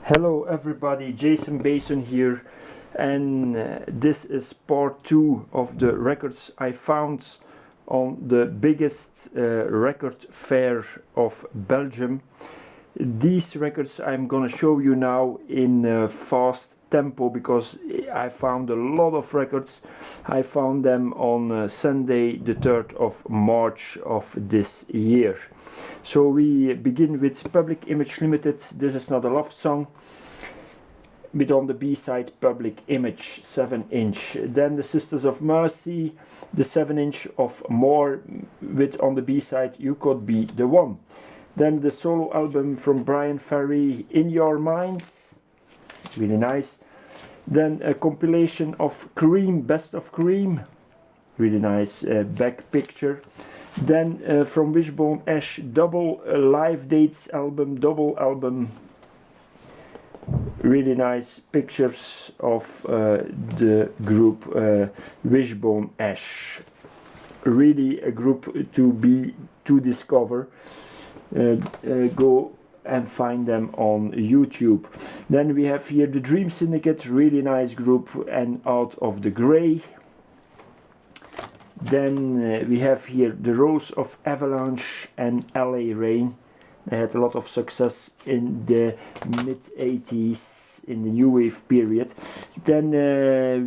Hello everybody, Jason Basson here, and this is part 2 of the records I found on the biggest record fair of Belgium. These records I'm gonna show you now in fast tempo because I found a lot of records. I found them on Sunday the 3rd of March of this year. So we begin with Public Image Limited. This is not a love song, with on the B-side Public Image 7-inch. Then the Sisters of Mercy, the 7-inch of More, with on the B-side You Could Be the One. Then the solo album from Brian Ferry, In Your Mind, really nice. Then a compilation of Cream, Best of Cream, really nice back picture. Then from Wishbone Ash, double live dates album, double album, really nice pictures of the group Wishbone Ash. Really a group to discover. Go and find them on YouTube. Then we have here the Dream Syndicate, really nice group, and Out of the Grey. Then we have here the Rose of Avalanche and LA Rain. They had a lot of success in the mid-80s, in the new wave period. Then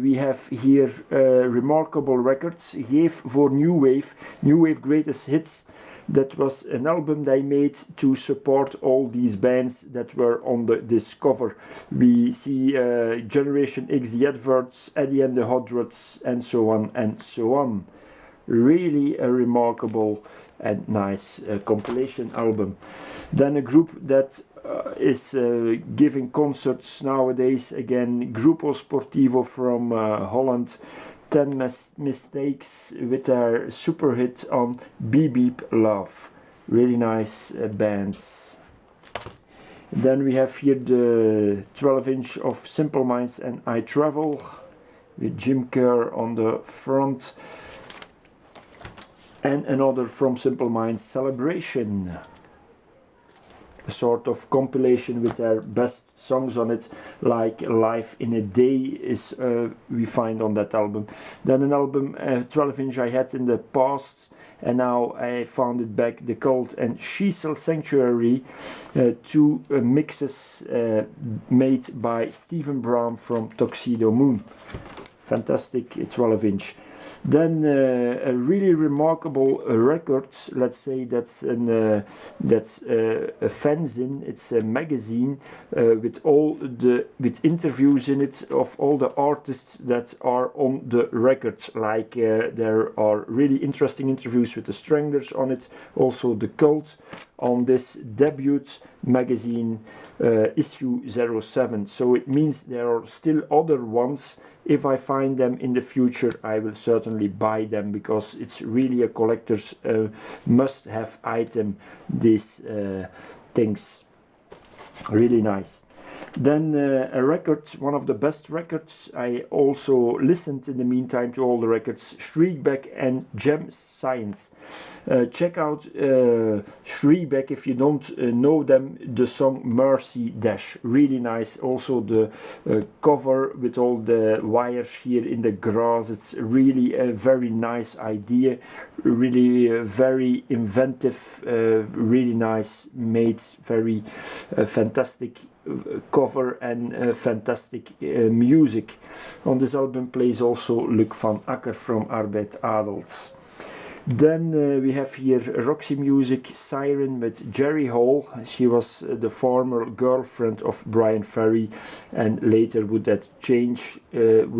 we have here remarkable records. Geef voor New Wave Greatest Hits. That was an album they made to support all these bands that were on this cover. We see Generation X, the Adverts, Eddie and the Hot Rods, and so on and so on. Really a remarkable and nice compilation album. Then a group that is giving concerts nowadays again, Grupo Sportivo from Holland. 10 Mistakes with their super hit on Beep Beep Love. Really nice bands. Then we have here the 12-inch of Simple Minds and I Travel with Jim Kerr on the front. And another from Simple Minds, Celebration. A sort of compilation with their best songs on it, like Life in a Day is we find on that album. Then an album, 12-inch I had in the past, and now I found it back, The Cult and She Sells Sanctuary, two mixes made by Stephen Brown from Tuxedo Moon. Fantastic 12-inch. Then a really remarkable record, let's say that's a fanzine, it's a magazine with interviews in it of all the artists that are on the record. Like there are really interesting interviews with the Stranglers on it, also The Cult on this debut magazine, issue 07. So it means there are still other ones. If I find them in the future, I will certainly buy them because it's really a collector's must-have item, these things. Really nice. Then a record, one of the best records. I also listened in the meantime to all the records, Shriekback and Gem Science. Check out Shriekback if you don't know them, the song Mercy Dash. Really nice. Also the cover with all the wires here in the grass. It's really a very nice idea. Really very inventive, really nice made, very fantastic cover and fantastic music. On this album plays also Luc van Acker from Arbeid Adelt. Then we have here Roxy Music, Siren with Jerry Hall. She was the former girlfriend of Brian Ferry, and later would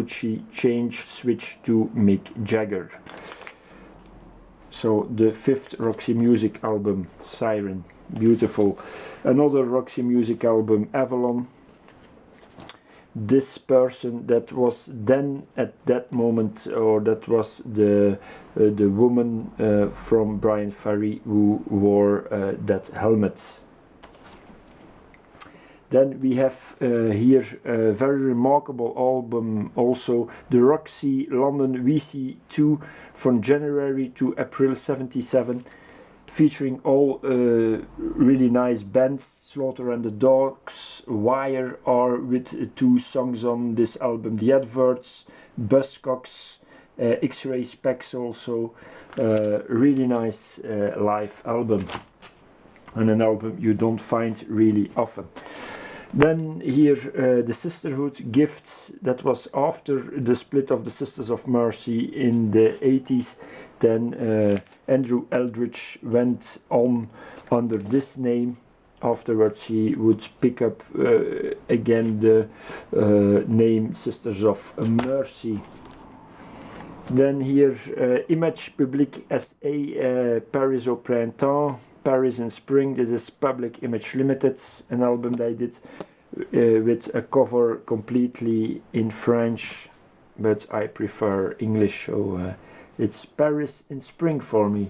she switch to Mick Jagger. So the 5th Roxy Music album, Siren, beautiful. Another Roxy Music album, Avalon. This person that was then at that moment, or that was the woman from Brian Ferry who wore that helmet. Then we have here a very remarkable album also, the Roxy London VC2 from January to April 77. featuring all really nice bands. Slaughter and the Dogs, Wire are with 2 songs on this album. The Adverts, Buzzcocks, X-Ray Specs also. Really nice live album, and an album you don't find really often. Then here the Sisterhood Gifts, that was after the split of the Sisters of Mercy in the 80s. Then Andrew Eldridge went on under this name. Afterwards he would pick up again the name Sisters of Mercy. Then here Image Publique S.A. Paris au Printemps, Paris in Spring. This is Public Image Limited, an album they did with a cover completely in French, but I prefer English, so it's Paris in Spring for me.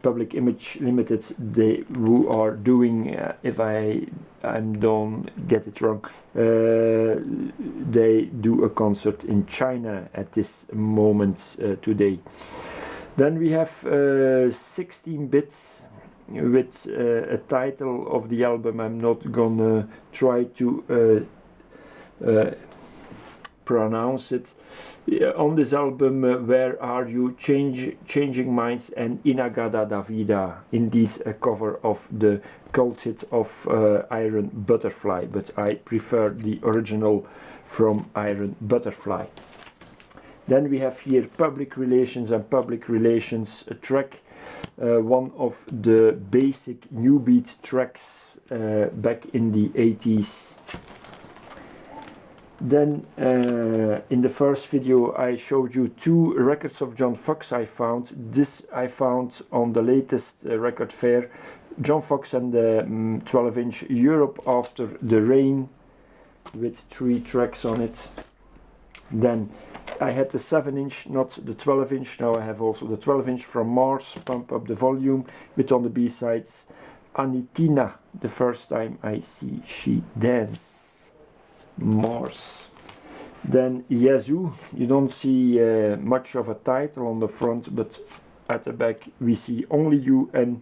Public Image Limited, they who are doing, if I don't get it wrong, they do a concert in China at this moment today. Then we have 16 bits with a title of the album. I'm not gonna try to pronounce it. On this album, Where Are You, Changing Minds, and Inagada da Vida, indeed a cover of the cult hit of Iron Butterfly, but I prefer the original from Iron Butterfly. Then we have here Public Relations and Public Relations, a track, one of the basic new beat tracks back in the 80s. Then in the first video I showed you 2 records of John Foxx I found. This I found on the latest record fair. John Foxx and the 12-inch Europe After the Rain, with 3 tracks on it. Then I had the 7-inch, not the 12-inch. Now I have also the 12-inch from Mars, Pump Up the Volume, with on the B-sides Anitina, The First Time I See She Dance. Mars. Then Yazoo, you don't see much of a title on the front, but at the back we see Only You, and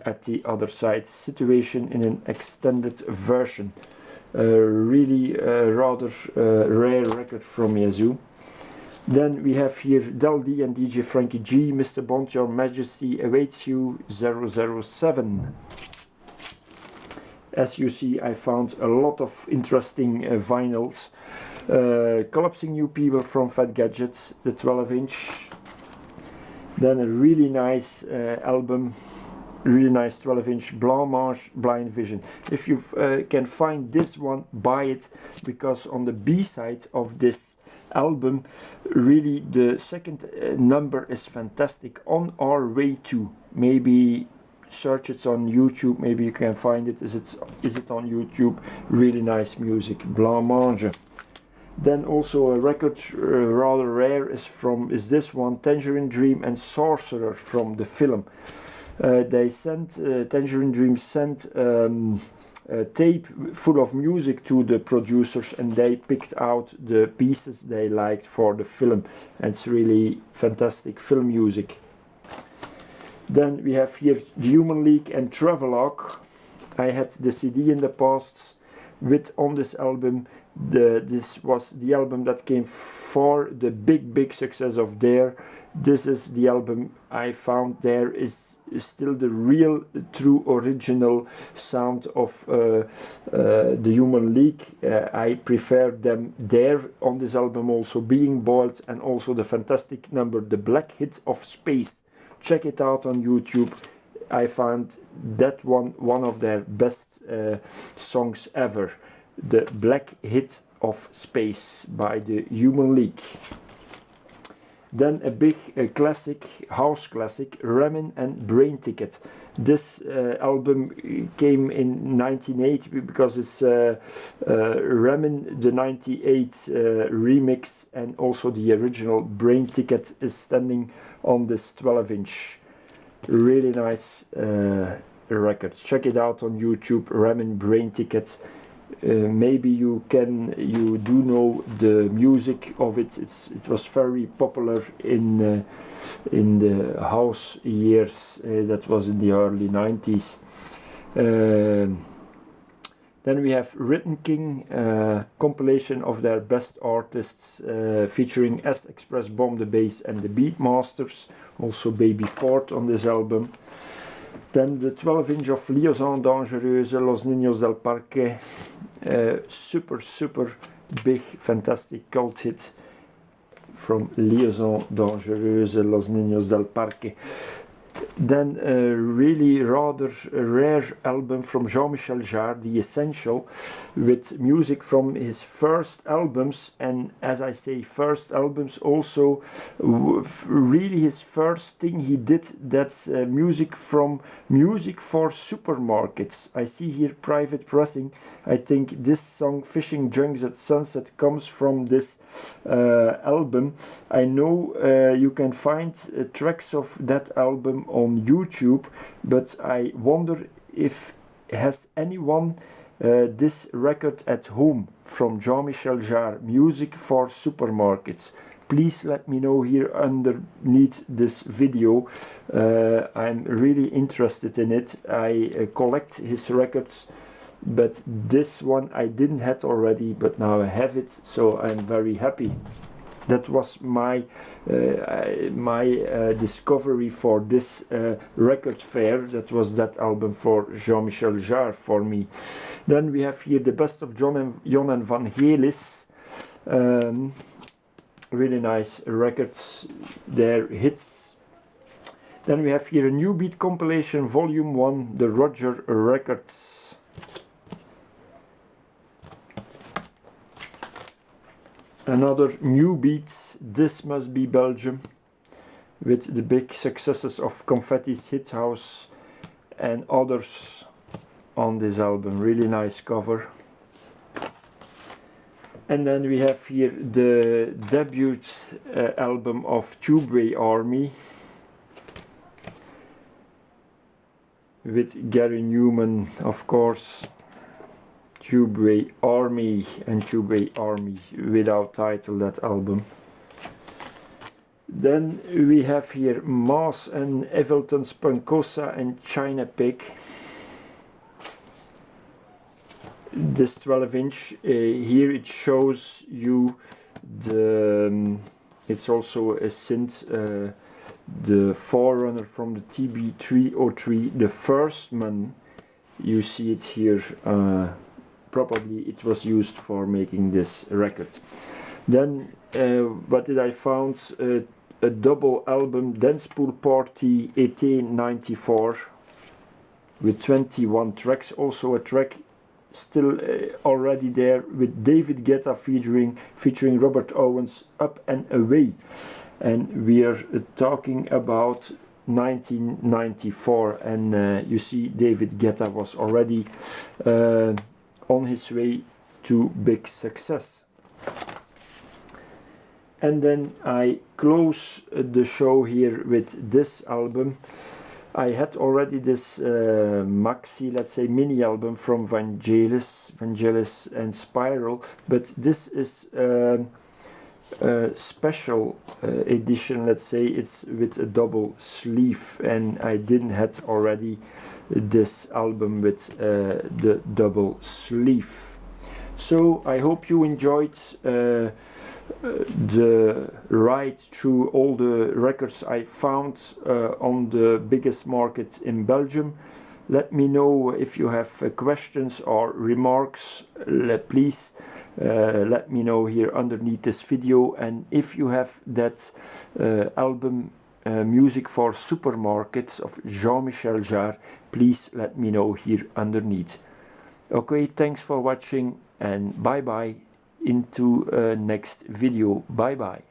at the other side Situation in an extended version. Really rather rare record from Yazoo. Then we have here Del D and DJ Frankie G, Mr. Bond, Your Majesty Awaits You 007. As you see, I found a lot of interesting vinyls. Collapsing New People from Fat Gadgets, the 12-inch. Then a really nice album, really nice 12-inch, Blancmange, Blind Vision. If you can find this one, buy it, because on the B-side of this album, really the second number is fantastic. On Our Way To, maybe search it on YouTube, maybe you can find it. Is it on YouTube? Really nice music, Blancmange. Then also a record rather rare is this one, Tangerine Dream and Sorcerer from the film. They sent Tangerine Dream sent a tape full of music to the producers, and they picked out the pieces they liked for the film, and it's really fantastic film music. Then we have here the Human League and Travelogue. I had the CD in the past with on this album. This was the album that came for the big success of Dare. This is the album I found. There is still the real true original sound of the Human League. I prefer them there on this album also, Being Boiled, and also the fantastic number The Black Hit of Space. Check it out on YouTube. I found that one of their best songs ever. The Black Hit of Space by the Human League. Then a big classic, house classic, Ramen and Brain Ticket. This album came in 1980 because it's Ramen, the 98 remix, and also the original Brain Ticket is standing on this 12-inch. Really nice records. Check it out on YouTube, Ramen Brain Ticket. Maybe you do know the music of it. It was very popular in the house years. That was in the early 90s. Then we have Written King, compilation of their best artists, featuring S Express, Bomb the Bass and the Beatmasters, also Baby Ford on this album. Then the 12-inch of Liaison Dangereuse, Los Niños del Parque, super big, fantastic cult hit from Liaison Dangereuse, Los Niños del Parque. Then a really rather rare album from Jean-Michel Jarre, The Essential, with music from his first albums, and as I say first albums, also really his first thing he did, that's music for supermarkets. I see here Private Pressing. I think this song Fishing Junks at Sunset comes from this album. I know you can find tracks of that album on YouTube, but I wonder if has anyone this record at home from Jean-Michel Jarre, Music for Supermarkets. Please let me know here underneath this video. I'm really interested in it. I collect his records, but this one I didn't have already, but now I have it, so I'm very happy. That was my discovery for this record fair. That was that album for Jean-Michel Jarre for me. Then we have here the best of Jon and Vangelis. Really nice records, their hits. Then we have here a New Beat compilation, Volume 1, the Roger Records. Another New Beats, This Must Be Belgium, with the big successes of Confetti's Hit House and others on this album. Really nice cover. And then we have here the debut album of Tubeway Army, with Gary Newman, of course. Tubeway Army and Tubeway Army without title, that album. Then we have here Maas and Evelton's Punkosa and China Pig. This 12-inch, here it shows you the, it's also a synth, the forerunner from the TB303, the first one. You see it here. Probably it was used for making this record. Then what did I found? A double album, Dance Pool Party ET 94, with 21 tracks. Also a track still already there with David Guetta featuring Robert Owens, Up and Away. And we are talking about 1994, and you see David Guetta was already on his way to big success. And then I close the show here with this album. I had already this maxi, let's say mini album from Vangelis and Spiral, but this is a special edition, let's say. It's with a double sleeve, and I didn't have already this album with the double sleeve. So I hope you enjoyed the ride through all the records I found on the biggest market in Belgium. Let me know if you have questions or remarks. Please let me know here underneath this video, and if you have that album Music for Supermarkets of Jean-Michel Jarre, please let me know here underneath. Okay, thanks for watching, and bye bye, into next video. Bye bye.